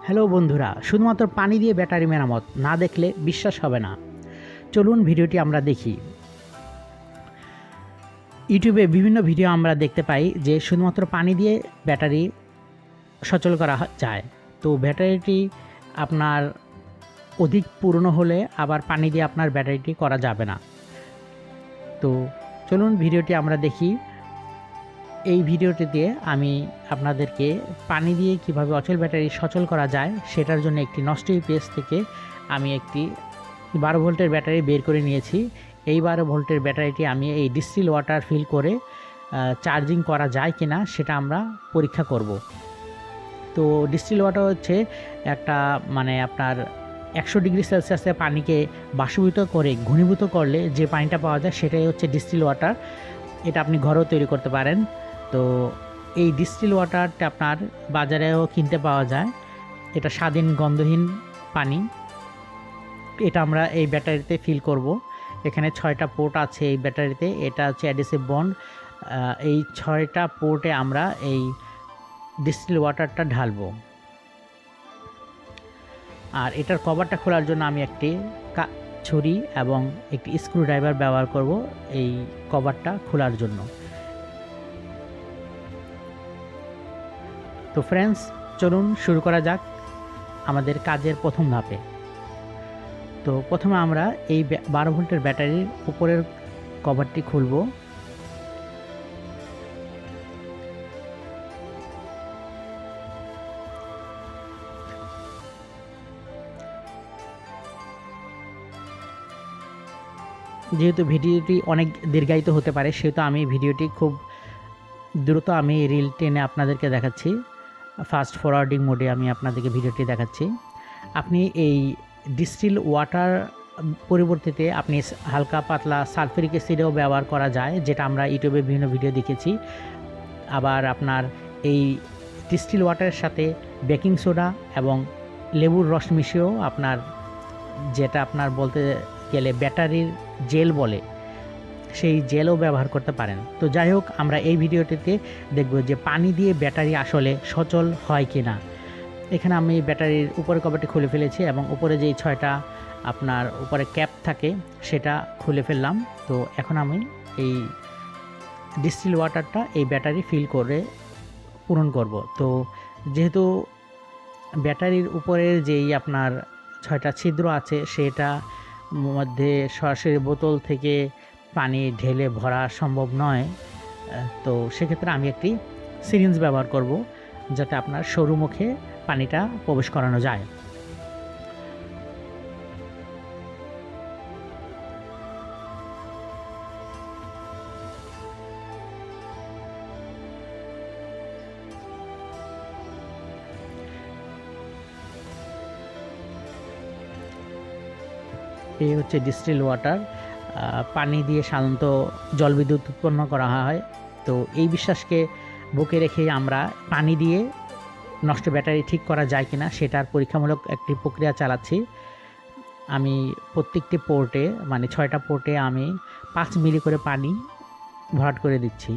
Hello বন্ধুরা, শুধুমাত্র পানি দিয়ে ব্যাটারি মেরামত না দেখলে বিশ্বাস হবে না। চলুন ভিডিওটি আমরা দেখি। ইউটিউবে বিভিন্ন ভিডিও আমরা দেখতে পাই যে শুধুমাত্র পানি দিয়ে ব্যাটারি সচল করা যায়। তো ব্যাটারিটি আপনার অধিক পুরনো হলে আবার পানি দিয়ে আপনার ব্যাটারিটি করা যাবে না। তো চলুন ভিডিওটি আমরা দেখি। এই ভিডিওটিতে আমি আপনাদেরকে পানি দিয়ে কিভাবে অচল ব্যাটারি সচল করা যায় সেটার জন্য একটি নষ্ট ইউপিএস থেকে আমি একটি 12 ভোল্টের ব্যাটারি বের করে নিয়েছি। এই 12 ভোল্টের ব্যাটারিটি আমি এই ডিস্টিল ওয়াটার ফিল করে চার্জিং করা যায় কিনা সেটা আমরা পরীক্ষা করব। তো ডিস্টিল ওয়াটার হচ্ছে একটা আপনার 100 ডিগ্রি সেলসিয়াসে পানিকে বাষ্পীভূত করে ঘনীভূত করলে যে পানিটা পাওয়া যায় সেটাই হচ্ছে ডিস্টিল ওয়াটার। এটা আপনি ঘরেও তৈরি করতে পারেন। তো এই ডিস্টিল ওয়াটারটা আপনার বাজারেও কিনতে পাওয়া যায়। এটা স্বাদহীন গন্ধহীন পানি। এটা আমরা এই ব্যাটারিতে ফিল করব। এখানে 6টা পোর্ট আছে এই ব্যাটারিতে। এটা হচ্ছে অ্যাডিসিভ বন্ড। এই 6টা পোর্টে আমরা এই ডিস্টিল ওয়াটারটা ঢালবো। আর এটার কভারটা খোলার জন্য আমি একটি ছুরি এবং একটি স্ক্রুড্রাইভার ব্যবহার করব এই কভারটা খোলার জন্য। তো ফ্রেন্ডস, চলুন শুরু করা যাক আমাদের কাজের প্রথম ধাপে। তো প্রথমে আমরা এই 12 ভোল্টের ব্যাটারির উপরের কভারটি খুলব। যেহেতু ভিডিওটি অনেক দীর্ঘায়িত হতে পারে সেহেতু আমি ভিডিওটি খুব দ্রুত আমি রিল টেনে আপনাদেরকে দেখাচ্ছি। ফাস্ট ফরওয়ার্ডিং মোডে আমি আপনাদেরকে ভিডিওটি দেখাচ্ছি। আপনি এই ডিস্টিল ওয়াটার পরিবর্তিতে আপনি হালকা পাতলা সালফিউরিক অ্যাসিডও ব্যবহার করা যায়, যেটা আমরা ইউটিউবে বিভিন্ন ভিডিও দেখেছি। আবার আপনার এই ডিস্টিল ওয়াটারের সাথে বেকিং সোডা এবং লেবুর রস মিশিয়েও আপনার, যেটা আপনার বলতে গেলে ব্যাটারির জেল বলে, সেই জেলও ব্যবহার করতে পারেন। তো যাই হোক, আমরা এই ভিডিওটিতে দেখব যে পানি দিয়ে ব্যাটারি আসলে সচল হয় কি না। এখানে আমি ব্যাটারির উপরের কভারটি খুলে ফেলেছি এবং উপরে যেই 6টা আপনার উপরে ক্যাপ থাকে সেটা খুলে ফেললাম। তো এখন আমি এই ডিস্টিল ওয়াটারটা এই ব্যাটারি ফিল করে পূরণ করব। তো যেহেতু ব্যাটারির উপরের যেই আপনার 6টা ছিদ্র আছে সেটা মধ্যে সরাসরি বোতল থেকে পানি ঢেলে ভরা সম্ভব নয়। তো সেক্ষেত্রে আমি একটি সিরিঞ্জ ব্যবহার করব যাতে আপনার সরু মুখে পানিটা প্রবেশ করানো যায়। এই হচ্ছে ডিস্টিল ওয়াটার। পানি দিয়ে সাধারণত জলবিদ্যুৎ উৎপন্ন করা হয়। তো এই বিশ্বাসকে বুকে রেখেই আমরা পানি দিয়ে নষ্ট ব্যাটারি ঠিক করা যায় কিনা সেটার পরীক্ষামূলক একটি প্রক্রিয়া চালাচ্ছি। আমি প্রত্যেকটি পোর্টে 6টা পোর্টে আমি 5 মিলি করে পানি ভরাট করে দিচ্ছি।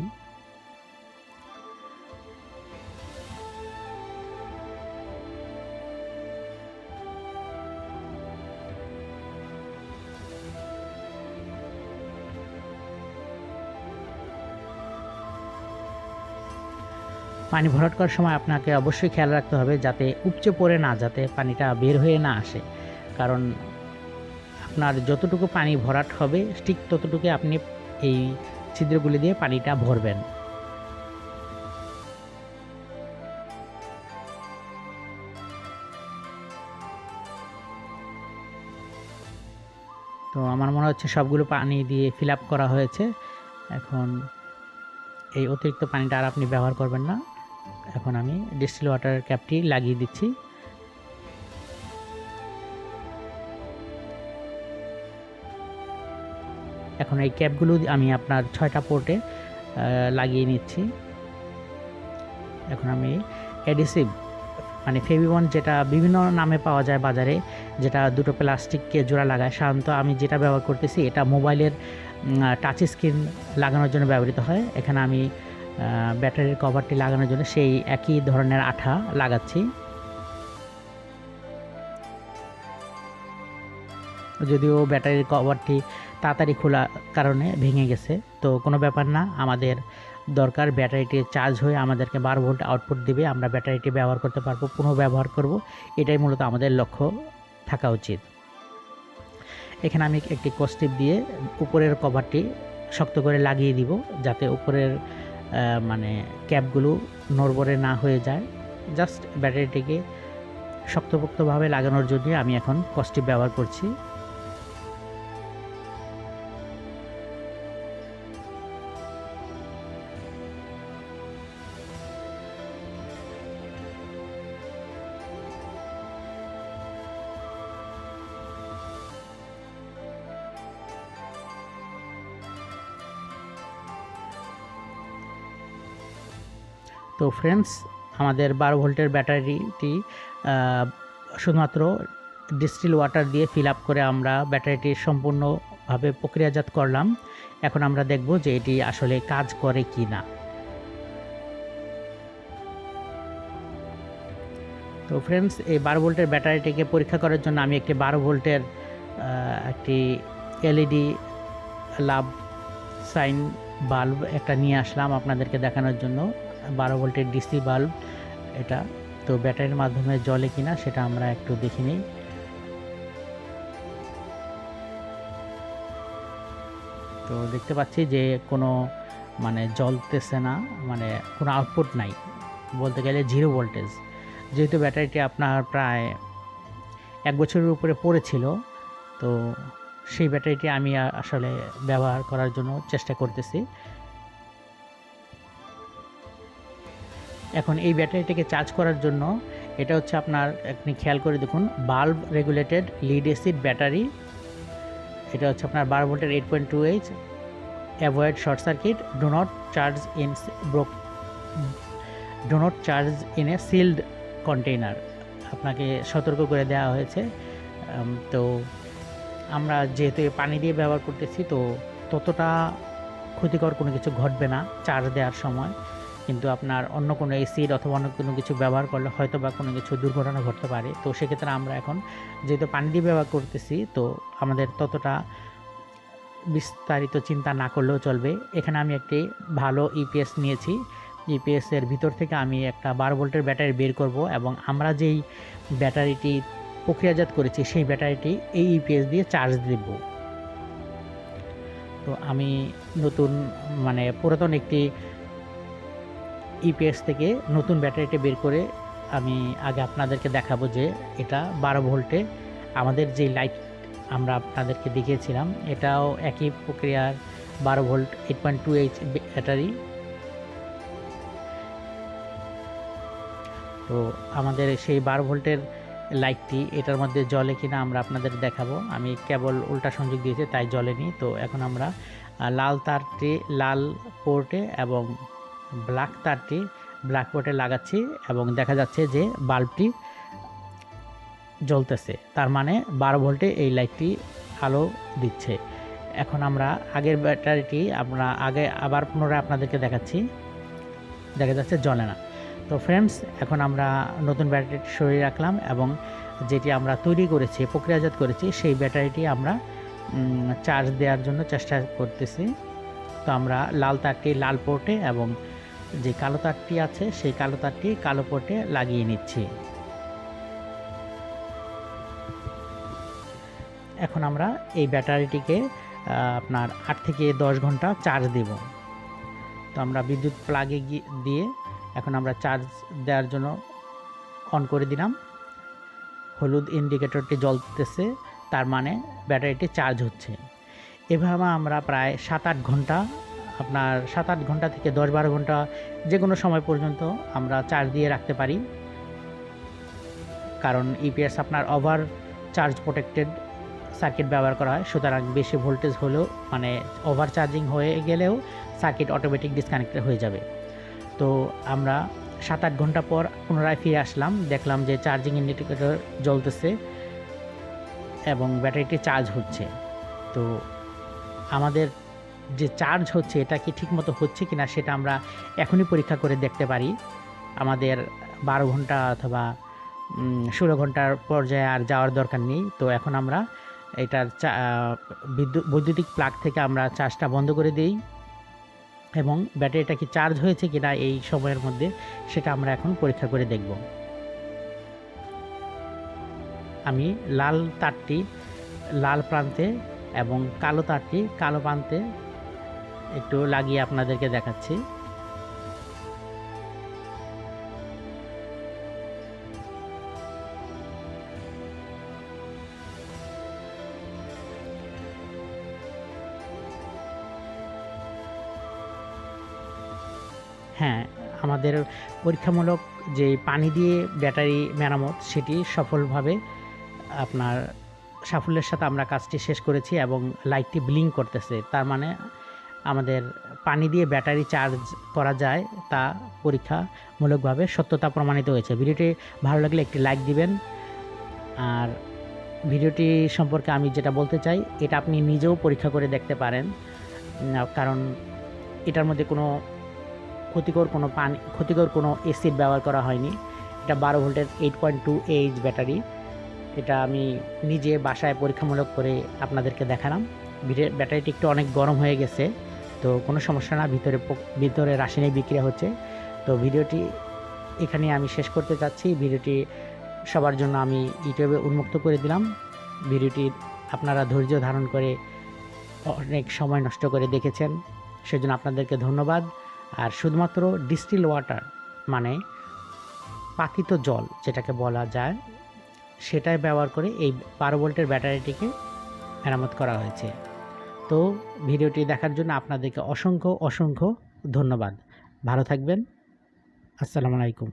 পানি ভরাট করার সময় আপনাকে অবশ্যই খেয়াল রাখতে হবে যাতে উপচে পড়ে না, যাতে পানিটা বের হয়ে না আসে। কারণ আপনার যতটুকু পানি ভরাট হবে ঠিক ততটুকু আপনি এই ছিদ্রগুলি দিয়ে পানিটা ভরবেন। তো আমার মনে হচ্ছে সবগুলো পানি দিয়ে ফিল আপ করা হয়েছে। এখন এই অতিরিক্ত পানিটা আর আপনি ব্যবহার করবেন না। এখন আমি ডিস্টিল ওয়াটারের ক্যাপটি লাগিয়ে দিচ্ছি। এখন এই ক্যাপগুলো আমি আপনার 6টা পোর্টে লাগিয়ে নিচ্ছি। এখন আমি অ্যাডিসিভ ফেভিবন্ড, যেটা বিভিন্ন নামে পাওয়া যায় বাজারে, যেটা দুটো প্লাস্টিককে জোড়া লাগায়, সাধারণত আমি যেটা ব্যবহার করতেছি এটা মোবাইলের টাচ স্ক্রিন লাগানোর জন্য ব্যবহৃত হয়। এখানে আমি ব্যাটারির কভারটি লাগানোর জন্য সেই একই ধরনের আঠা লাগাচ্ছি। যদিও ব্যাটারির কভারটি তাড়াতাড়ি খোলা কারণে ভেঙে গেছে, তো কোনো ব্যাপার না। আমাদের দরকার ব্যাটারিটি চার্জ হয়ে আমাদেরকে 12 ভোল্ট আউটপুট দিবে, আমরা ব্যাটারিটি ব্যবহার করতে পারবো, পুনঃব্যবহার করব। এটাই মূলত আমাদের লক্ষ্য থাকা উচিত। এখানে আমি একটি কস্টিপ দিয়ে উপরের কভারটি শক্ত করে লাগিয়ে দিব, যাতে উপরের মানে ক্যাপগুলো নড়বড়ে না হয়ে যায়। জাস্ট ব্যাটারিটিকে শক্তপোক্তভাবে লাগানোর জন্য আমি এখন কস্টিপ ব্যবহার করছি। তো ফ্রেন্ডস, আমাদের 12 ভোল্টের ব্যাটারিটি শুধুমাত্র ডিস্টিল ওয়াটার দিয়ে ফিল আপ করে আমরা ব্যাটারিটি সম্পূর্ণভাবে প্রক্রিয়াজাত করলাম। এখন আমরা দেখব যে এটি আসলে কাজ করে কি না। তো ফ্রেন্ডস, এই 12 ভোল্টের ব্যাটারিটিকে পরীক্ষা করার জন্য আমি একটি 12 ভোল্টের একটি এলইডি লাভ সাইন বাল্ব একটা নিয়ে আসলাম আপনাদেরকে দেখানোর জন্য। 12 ভোল্টের ডিসি বাল্ব এটা। তো ব্যাটারির মাধ্যমে জ্বলে কিনা সেটা আমরা একটু দেখে নিই। তো দেখতে পাচ্ছি যে কোনো মানে জ্বলতেছে না, মানে কোনো আউটপুট নাই, বলতে গেলে 0 ভোল্টেজ। যেহেতু ব্যাটারিটি আপনার প্রায় 1 বছরের উপরে পড়েছিল, তো সেই ব্যাটারিটি আমি আসলে ব্যবহার করার জন্য চেষ্টা করতেছি। এখন এই ব্যাটারিটিকে চার্জ করার জন্য এটা হচ্ছে আপনার, আপনি খেয়াল করে দেখুন, bulb regulated lead acid battery. এটা হচ্ছে আপনার 12 ভোল্টের 8.2H। Avoid short circuit, do not charge in a sealed container. আপনাকে সতর্ক করে দেওয়া হয়েছে। তো আমরা যেহেতু পানি দিয়ে ব্যবহার করতেছি, তো ততটা ক্ষতিকর কোনো কিছু ঘটবে না চার্জ দেওয়ার সময়। কিন্তু আপনার অন্য কোনো এসিড অথবা অন্য কোনো কিছু ব্যবহার করলে হয়তো বা কোনো কিছু দুর্ঘটনা ঘটতে পারে। তো সেক্ষেত্রে আমরা এখন যেহেতু পানি দিয়ে ব্যবহার করতেছি, তো আমাদের ততটা বিস্তারিত চিন্তা না করলেও চলবে। এখানে আমি একটি ভালো ইপিএস নিয়েছি। ইপিএসের ভিতর থেকে আমি একটা 12 ভোল্টের ব্যাটারি বের করব, এবং আমরা যেই ব্যাটারিটি প্রক্রিয়াজাত করেছি সেই ব্যাটারিটি এই ইপিএস দিয়ে চার্জ দেব। তো আমি নতুন মানে পুরাতন একটি ইপিএস থেকে নতুন ব্যাটারিটি বের করে আমি আগে আপনাদেরকে দেখাবো যে এটা 12 ভোল্টে আমাদের যে লাইট আমরা আপনাদেরকে দেখিয়েছিলাম, এটাও একই প্রক্রিয়ার 12 ভোল্ট 8.2H ব্যাটারি। তো আমাদের সেই 12 ভোল্টের লাইটটি এটার মধ্যে জ্বলে কিনা আমরা আপনাদের দেখাবো। আমি কেবল উল্টা সংযোগ দিয়েছি, তাই জ্বলেনি। তো এখন আমরা লাল তারটি লাল পোর্টে এবং ব্ল্যাক তারটি ব্ল্যাক পোর্টে লাগাচ্ছি, এবং দেখা যাচ্ছে যে বাল্বটি জ্বলতেছে। তার মানে 12 ভোল্টে এই লাইটটি আলো দিচ্ছে। এখন আমরা আগের ব্যাটারিটি আমরা আবার পুনরায় আপনাদেরকে দেখাচ্ছি, দেখা যাচ্ছে জ্বলে না। তো ফ্রেন্ডস, এখন আমরা নতুন ব্যাটারিটি সরিয়ে রাখলাম, এবং যেটি আমরা তৈরি করেছি প্রক্রিয়াজাত করেছি সেই ব্যাটারিটি আমরা চার্জ দেওয়ার জন্য চেষ্টা করতেছি। তো আমরা লাল তারটি লাল পোর্টে এবং যে কালো তারটি আছে সেই কালো তারটি কালো পোর্টে লাগিয়ে নিচ্ছি। এখন আমরা এই ব্যাটারিটিকে আপনার 8 থেকে 10 ঘন্টা চার্জ দেব। তো আমরা বিদ্যুৎ প্লাগে দিয়ে এখন আমরা চার্জ দেওয়ার জন্য অন করে দিলাম। হলুদ ইন্ডিকেটরটি জ্বলতেছে, তার মানে ব্যাটারিটি চার্জ হচ্ছে। এভাবে আমরা প্রায় 7-8 ঘন্টা, আপনার 7-8 ঘন্টা থেকে 10-12 ঘন্টা যে কোনো সময় পর্যন্ত আমরা চার্জ দিয়ে রাখতে পারি। কারণ ইপিএস আপনার ওভার চার্জ প্রোটেক্টেড সার্কিট ব্যবহার করা হয়, সুতরাং বেশি ভোল্টেজ হলেও মানে ওভার চার্জিং হয়ে গেলেও সার্কিট অটোমেটিক ডিসকানেক্টেড হয়ে যাবে। তো আমরা 7-8 ঘন্টা পর পুনরায় ফিরে আসলাম, দেখলাম যে চার্জিং ইন্ডিকেটর জ্বলতেছে এবং ব্যাটারিটি চার্জ হচ্ছে। তো আমাদের যে চার্জ হচ্ছে এটা কি ঠিকমতো হচ্ছে কিনা সেটা আমরা এখনই পরীক্ষা করে দেখতে পারি। আমাদের 12 ঘন্টা অথবা 16 ঘন্টার পর্যায়ে আর যাওয়ার দরকার নেই। তো এখন আমরা এটার বৈদ্যুতিক প্লাগ থেকে আমরা চার্জটা বন্ধ করে দিই এবং ব্যাটারিটা কি চার্জ হয়েছে কিনা এই সময়ের মধ্যে সেটা আমরা এখন পরীক্ষা করে দেখব। আমি লাল তারটি লাল প্রান্তে এবং কালো তারটি কালো প্রান্তে একটু লাগিয়ে আপনাদেরকে দেখাচ্ছি। হ্যাঁ, আমাদের পরীক্ষামূলক যে পানি দিয়ে ব্যাটারি মেরামত সেটি সফলভাবে আপনার সাফল্যের সাথে আমরা কাজটি শেষ করেছি এবং লাইটটি ব্লিঙ্ক করতেছে। তার মানে আমাদের পানি দিয়ে ব্যাটারি চার্জ করা যায় তা পরীক্ষামূলকভাবে সত্যতা প্রমাণিত হয়েছে। ভিডিওটি ভালো লাগলে একটি লাইক দিবেন। আর ভিডিওটি সম্পর্কে আমি যেটা বলতে চাই, এটা আপনি নিজেও পরীক্ষা করে দেখতে পারেন, কারণ এটার মধ্যে কোনো ক্ষতিকর কোনো এসিড ব্যবহার করা হয়নি। এটা 12 ভোল্টের 8.2 এইচ ব্যাটারি। এটা আমি নিজে বাসায় পরীক্ষামূলক করে আপনাদেরকে দেখালাম। ব্যাটারিটি একটু অনেক গরম হয়ে গেছে, তো কোনো সমস্যা না, ভিতরে রাসায়নিক বিক্রিয়া হচ্ছে। তো ভিডিওটি এখানে আমি শেষ করতে চাচ্ছি। ভিডিওটি সবার জন্য আমি ইউটিউবে উন্মুক্ত করে দিলাম। ভিডিওটি আপনারা ধৈর্য ধারণ করে অনেক সময় নষ্ট করে দেখেছেন, সেজন্য আপনাদেরকে ধন্যবাদ। আর শুধুমাত্র ডিস্টিল ওয়াটার মানে পাতিত জল যেটাকে বলা যায়, সেটাই ব্যবহার করে এই 12 ভোল্টের ব্যাটারিটিকে মেরামত করা হয়েছে। তো ভিডিওটি দেখার জন্য আপনাদেরকে অসংখ্য ধন্যবাদ। ভালো থাকবেন। আসসালামু আলাইকুম।